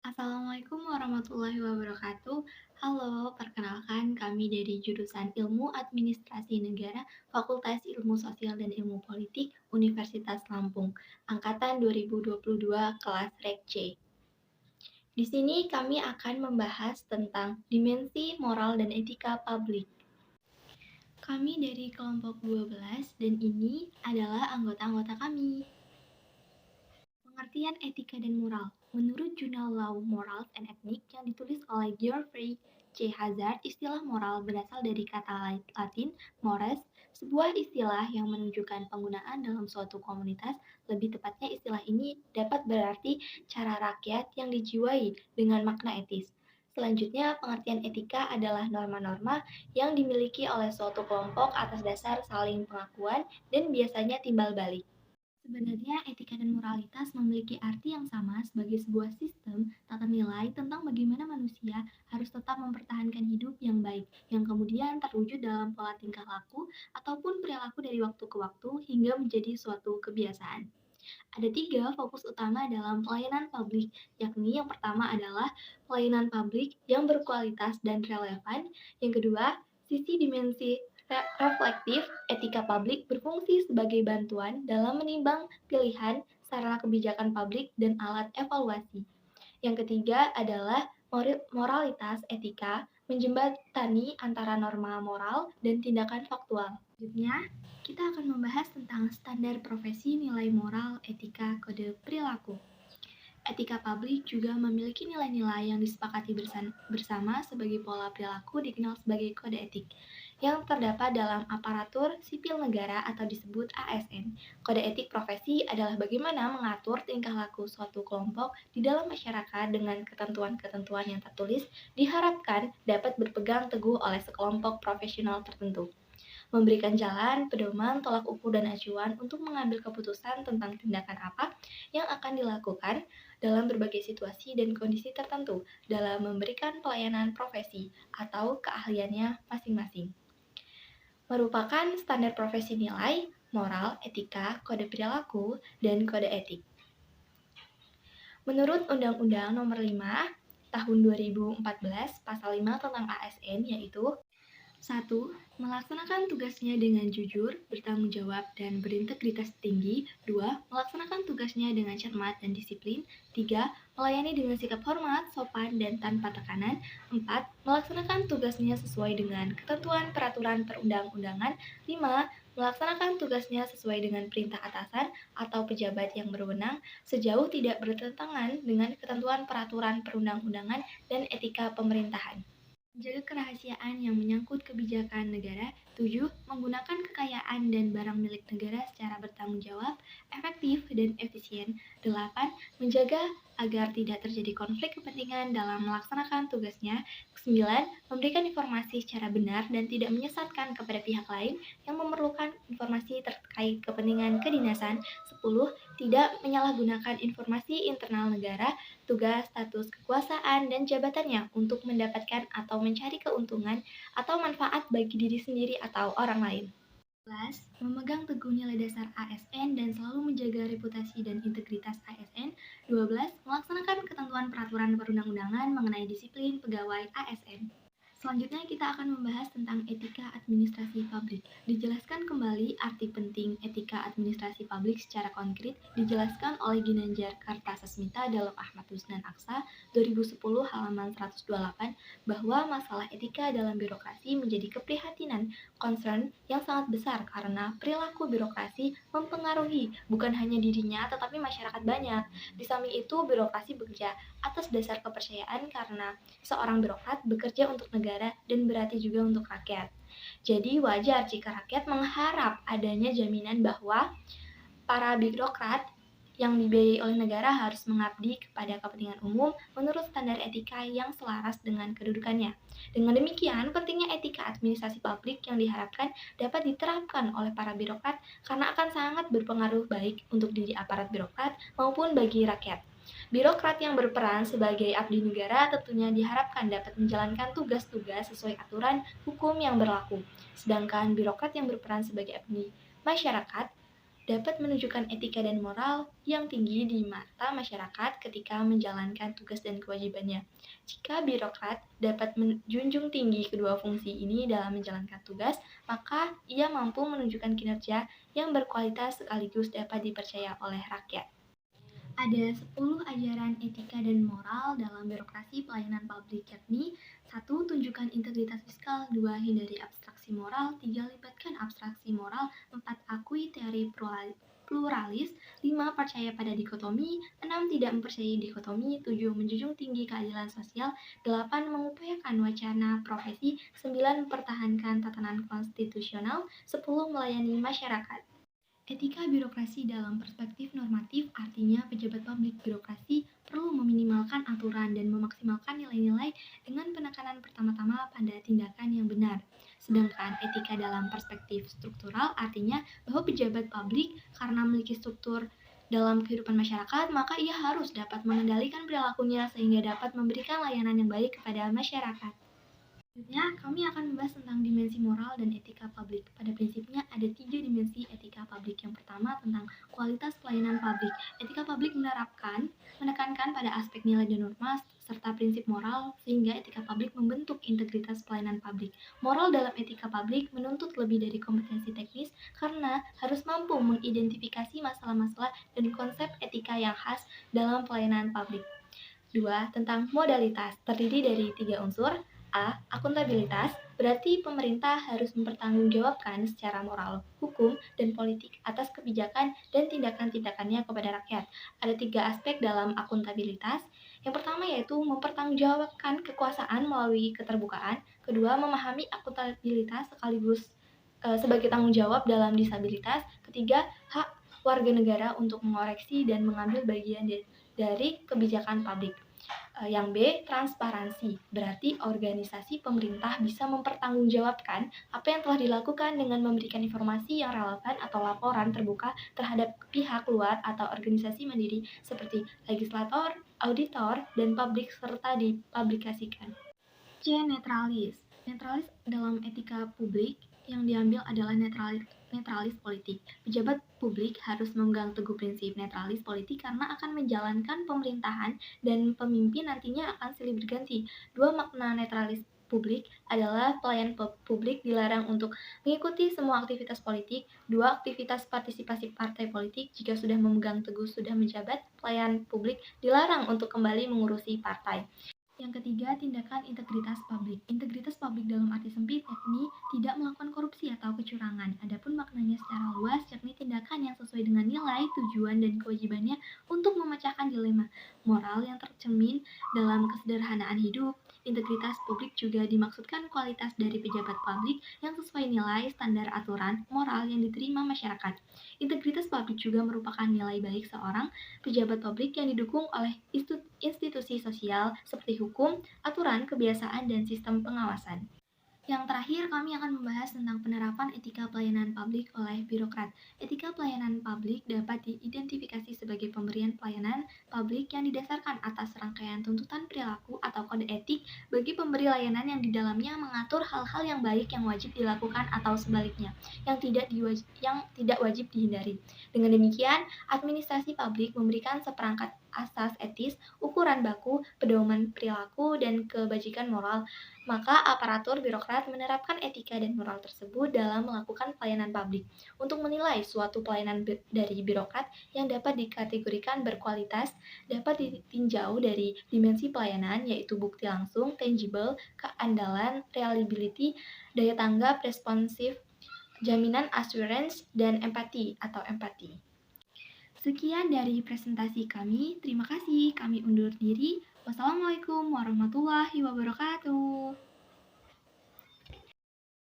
Assalamualaikum warahmatullahi wabarakatuh. Halo, perkenalkan kami dari jurusan Ilmu Administrasi Negara, Fakultas Ilmu Sosial dan Ilmu Politik, Universitas Lampung, angkatan 2022 kelas Rek C. Di sini kami akan membahas tentang dimensi moral dan etika publik. Kami dari kelompok 12 dan ini adalah anggota-anggota kami. Pengertian etika dan moral. Menurut jurnal Law, Morals and Ethics yang ditulis oleh Geoffrey C. Hazard, istilah moral berasal dari kata Latin mores, sebuah istilah yang menunjukkan penggunaan dalam suatu komunitas. Lebih tepatnya istilah ini dapat berarti cara rakyat yang dijiwai dengan makna etis. Selanjutnya, pengertian etika adalah norma-norma yang dimiliki oleh suatu kelompok atas dasar saling pengakuan dan biasanya timbal balik. Sebenarnya, etika dan moralitas memiliki arti yang sama sebagai sebuah sistem tata nilai tentang bagaimana manusia harus tetap mempertahankan hidup yang baik, yang kemudian terwujud dalam pola tingkah laku ataupun perilaku dari waktu ke waktu hingga menjadi suatu kebiasaan. Ada tiga fokus utama dalam pelayanan publik, yakni yang pertama adalah pelayanan publik yang berkualitas dan relevan, yang kedua, sisi dimensi reflektif, etika publik berfungsi sebagai bantuan dalam menimbang pilihan, sarana kebijakan publik, dan alat evaluasi. Yang ketiga adalah moralitas etika, menjembatani antara norma moral dan tindakan faktual. Selanjutnya, kita akan membahas tentang standar profesi nilai moral, etika, kode perilaku. Etika publik juga memiliki nilai-nilai yang disepakati bersama sebagai pola perilaku dikenal sebagai kode etik yang terdapat dalam aparatur sipil negara atau disebut ASN. Kode etik profesi adalah bagaimana mengatur tingkah laku suatu kelompok di dalam masyarakat dengan ketentuan-ketentuan yang tertulis diharapkan dapat berpegang teguh oleh sekelompok profesional tertentu, memberikan jalan, pedoman, tolak ukur, dan acuan untuk mengambil keputusan tentang tindakan apa yang akan dilakukan dalam berbagai situasi dan kondisi tertentu dalam memberikan pelayanan profesi atau keahliannya masing-masing. Merupakan standar profesi nilai, moral, etika, kode perilaku, dan kode etik. Menurut Undang-Undang Nomor 5 Tahun 2014 Pasal 5 tentang ASN yaitu 1. Melaksanakan tugasnya dengan jujur, bertanggung jawab, dan berintegritas tinggi. 2. Melaksanakan tugasnya dengan cermat dan disiplin. 3. Melayani dengan sikap hormat, sopan, dan tanpa tekanan. 4. Melaksanakan tugasnya sesuai dengan ketentuan peraturan perundang-undangan. 5. Melaksanakan tugasnya sesuai dengan perintah atasan atau pejabat yang berwenang sejauh tidak bertentangan dengan ketentuan peraturan perundang-undangan dan etika pemerintahan. Menjaga kerahasiaan yang menyangkut kebijakan negara. 7. Menggunakan kekayaan dan barang milik negara secara bertanggung jawab, efektif, dan efisien. 8. Menjaga agar tidak terjadi konflik kepentingan dalam melaksanakan tugasnya. 9. Memberikan informasi secara benar dan tidak menyesatkan kepada pihak lain yang memerlukan informasi terkait kepentingan kedinasan. 10. Tidak menyalahgunakan informasi internal negara, tugas, status, kekuasaan, dan jabatannya untuk mendapatkan atau mencari keuntungan atau manfaat bagi diri sendiri atau orang lain. 11. Memegang teguh nilai dasar ASN dan selalu menjaga reputasi dan integritas ASN. 12. Melaksanakan ketentuan peraturan perundang-undangan mengenai disiplin pegawai ASN. Selanjutnya kita akan membahas tentang etika administrasi publik. Dijelaskan kembali arti penting etika administrasi publik secara konkret dijelaskan oleh Ginanjar Kartasasmita dalam Ahmad Husnan Aksa 2010 halaman 128 bahwa masalah etika dalam birokrasi menjadi keprihatinan concern yang sangat besar karena perilaku birokrasi mempengaruhi bukan hanya dirinya tetapi masyarakat banyak. Di samping itu birokrasi bekerja atas dasar kepercayaan karena seorang birokrat bekerja untuk negara dan berarti juga untuk rakyat. Jadi wajar jika rakyat mengharap adanya jaminan bahwa para birokrat yang dibiayai oleh negara harus mengabdi kepada kepentingan umum menurut standar etika yang selaras dengan kedudukannya. Dengan demikian, pentingnya etika administrasi publik yang diharapkan dapat diterapkan oleh para birokrat karena akan sangat berpengaruh baik untuk diri aparat birokrat maupun bagi rakyat. Birokrat yang berperan sebagai abdi negara tentunya diharapkan dapat menjalankan tugas-tugas sesuai aturan hukum yang berlaku. Sedangkan birokrat yang berperan sebagai abdi masyarakat dapat menunjukkan etika dan moral yang tinggi di mata masyarakat ketika menjalankan tugas dan kewajibannya. Jika birokrat dapat menjunjung tinggi kedua fungsi ini dalam menjalankan tugas, maka ia mampu menunjukkan kinerja yang berkualitas sekaligus dapat dipercaya oleh rakyat. Ada 10 ajaran etika dan moral dalam birokrasi pelayanan publik, yakni 1. Tunjukkan integritas fiskal, 2. Hindari abstraksi moral, 3. Libatkan abstraksi moral, 4. Akui teori pluralis, 5. Percaya pada dikotomi, 6. Tidak mempercayai dikotomi, 7. Menjunjung tinggi keadilan sosial, 8. Mengupayakan wacana profesi, 9. Mempertahankan tatanan konstitusional, 10. Melayani masyarakat. Etika birokrasi dalam perspektif normatif artinya pejabat publik birokrasi perlu meminimalkan aturan dan memaksimalkan nilai-nilai dengan penekanan pertama-tama pada tindakan yang benar. Sedangkan etika dalam perspektif struktural artinya bahwa pejabat publik karena memiliki struktur dalam kehidupan masyarakat, maka ia harus dapat mengendalikan perilakunya sehingga dapat memberikan layanan yang baik kepada masyarakat. Selanjutnya, kami akan membahas tentang dimensi moral dan etika publik. Pada prinsipnya, ada 3 dimensi etika publik. Yang pertama, tentang kualitas pelayanan publik. Etika publik menekankan pada aspek nilai dan norma, serta prinsip moral, sehingga etika publik membentuk integritas pelayanan publik. Moral dalam etika publik menuntut lebih dari kompetensi teknis, karena harus mampu mengidentifikasi masalah-masalah dan konsep etika yang khas dalam pelayanan publik. 2. Tentang modalitas, terdiri dari 3 unsur. A. Akuntabilitas, berarti pemerintah harus mempertanggungjawabkan secara moral, hukum, dan politik atas kebijakan dan tindakan-tindakannya kepada rakyat. Ada 3 aspek dalam akuntabilitas. Yang pertama yaitu mempertanggungjawabkan kekuasaan melalui keterbukaan. Kedua, memahami akuntabilitas sekaligus sebagai tanggung jawab dalam disabilitas. Ketiga, hak warga negara untuk mengoreksi dan mengambil bagian dari kebijakan publik. Yang B, transparansi, berarti organisasi pemerintah bisa mempertanggungjawabkan apa yang telah dilakukan dengan memberikan informasi yang relevan atau laporan terbuka terhadap pihak luar atau organisasi mandiri seperti legislator, auditor, dan publik serta dipublikasikan. C. Netralis. Netralis dalam etika publik yang diambil adalah netralis politik. Pejabat publik harus memegang teguh prinsip netralis politik karena akan menjalankan pemerintahan dan pemimpin nantinya akan silih berganti. 2 makna netralis publik adalah pelayan publik dilarang untuk mengikuti semua aktivitas politik. 2. Aktivitas partisipasi partai politik jika sudah memegang teguh sudah menjabat pelayan publik dilarang untuk kembali mengurusi partai. Yang ketiga, tindakan integritas publik. Integritas publik dalam arti sempit yakni tidak melakukan korupsi atau kecurangan. Adapun maknanya secara luas yakni tindakan yang sesuai dengan nilai, tujuan, dan kewajibannya untuk memecahkan dilema moral yang tercermin dalam kesederhanaan hidup. Integritas publik juga dimaksudkan kualitas dari pejabat publik yang sesuai nilai, standar aturan, moral yang diterima masyarakat. Integritas publik juga merupakan nilai baik seorang pejabat publik yang didukung oleh institusi sosial seperti hukum, aturan, kebiasaan, dan sistem pengawasan. Yang terakhir, kami akan membahas tentang penerapan etika pelayanan publik oleh birokrat. Etika pelayanan publik dapat diidentifikasi sebagai pemberian pelayanan publik yang didasarkan atas rangkaian tuntutan perilaku atau kode etik bagi pemberi layanan yang di dalamnya mengatur hal-hal yang baik yang wajib dilakukan atau sebaliknya, yang tidak wajib dihindari. Dengan demikian, administrasi publik memberikan seperangkat asas etis, ukuran baku, pedoman perilaku, dan kebajikan moral. Maka aparatur birokrat menerapkan etika dan moral tersebut dalam melakukan pelayanan publik. Untuk menilai suatu pelayanan dari birokrat yang dapat dikategorikan berkualitas, dapat ditinjau dari dimensi pelayanan yaitu bukti langsung, tangible, keandalan, reliability, daya tanggap, responsif, jaminan assurance, dan empati atau empati. Sekian dari presentasi kami. Terima kasih. Kami undur diri. Wassalamualaikum warahmatullahi wabarakatuh.